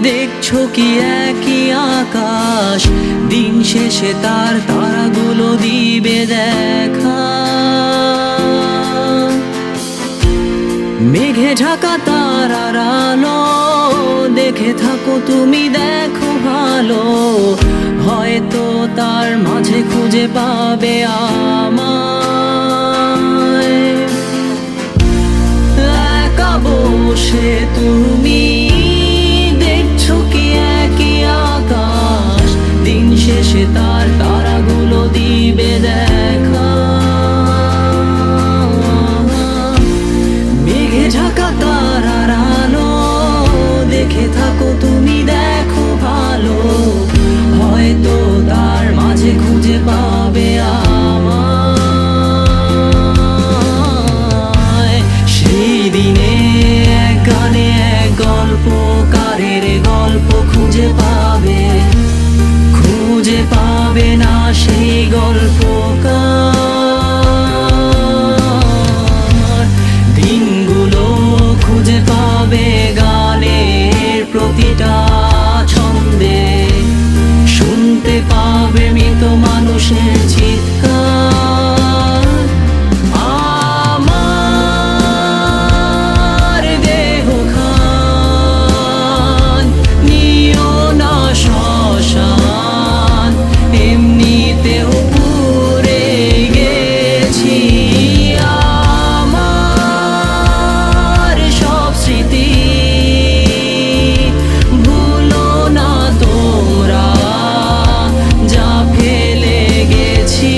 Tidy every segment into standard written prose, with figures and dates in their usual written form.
দেখছো কি একই আকাশ, দিন শেষে তার তারাগুলো দিবে দেখা। মেঘে ঢাকা তারার আলো দেখে থাকো তুমি, দেখো ভালো, হয়তো তার মাঝে খুঁজে পাবে আমায়। একা বসে তুমি দেখছো কি একই আকাশ, দিন শেষে তার তারাগুলো দিবে দেখা। মেঘে ঢাকা তারার আলো দেখে থাকো তুমি, দেখো ভালো, হয়তো তার মাঝে খুঁজে পাবে আমায়। সেই দিনে এক গানে এক গল্পকারের গল্প খুঁজে পাবে, খুঁজে পাবে না সেই গল্পকার। দিনগুলো খুঁজে পাবে গানের প্রতিটা ছন্দে, শুনতে পাবে মৃত মানুষের চিৎকার। আমার দেহ খান নিও না শ্মশান, এমনিতেও পুড়ে গেছি। আমার সব স্মৃতি ভুলো না তোমরা, যা ফেলে গেছি।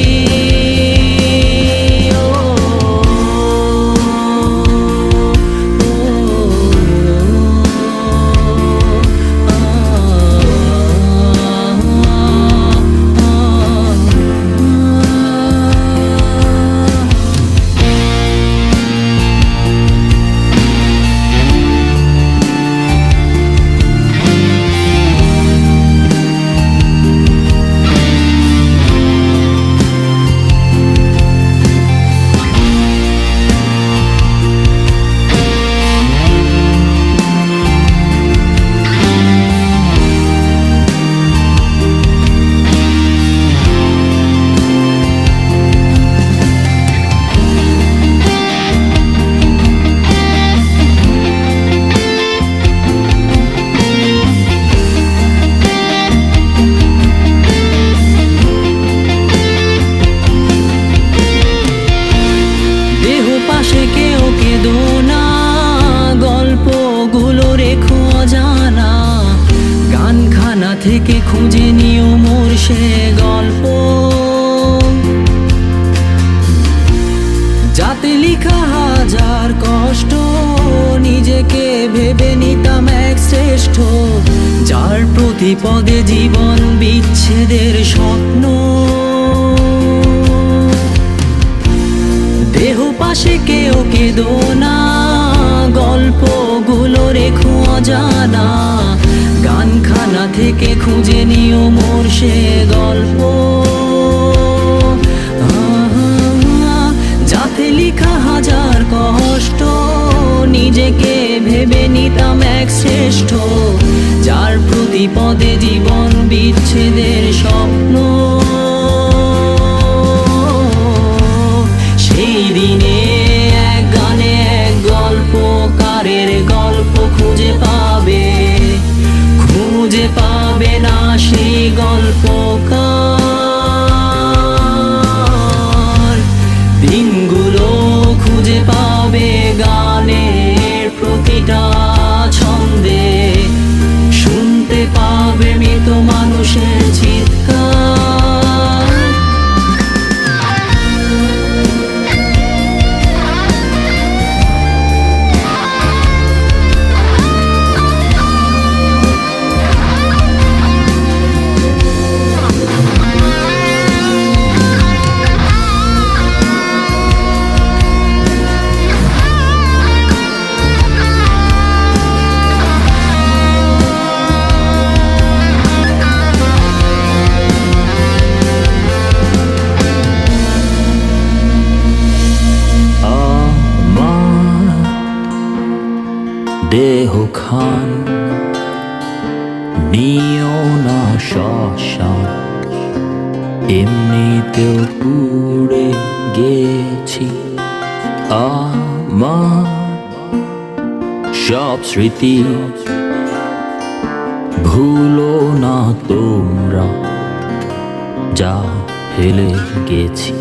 পাশে কেউ কেঁদো না, গল্পগুলো রেখো অজানা, গানখানা থেকে খুঁজে নিও মোর সে গল্প, যাতে লিখা হাজার কষ্ট নিজেকে ভেবে নিতাম এক শ্রেষ্ঠ, যার প্রতি পদে জীবন বিচ্ছেদের স্বপ্ন। দেহ পাশে কেউ কেঁদো না, গল্পগুলো রেখো অজানা, গানখানা থেকে খুঁজে নিও মোর সে গল্প, যাতে লিখা হাজার কষ্ট নিজেকে ভেবে নিতাম এক শ্রেষ্ঠ, যার প্রতি পদে জীবন বিচ্ছেদের স্বপ্ন। সেই দিনে এক গানে এক গল্পকারের গল্প খুঁজে পাবে, খুঁজে পাবে না সেই গল্পকার। দিনগুলো খুঁজে পাবে গানের প্রতিটা ছন্দে, শুনতে পাবে মৃত মানুষের চিৎকার। দেহ খান নিও না শ্মশান, এমনিতেও পুড়ে গেছি। আমার সব স্মৃতি ভুলো না তোমরা, যা ফেলে গেছি।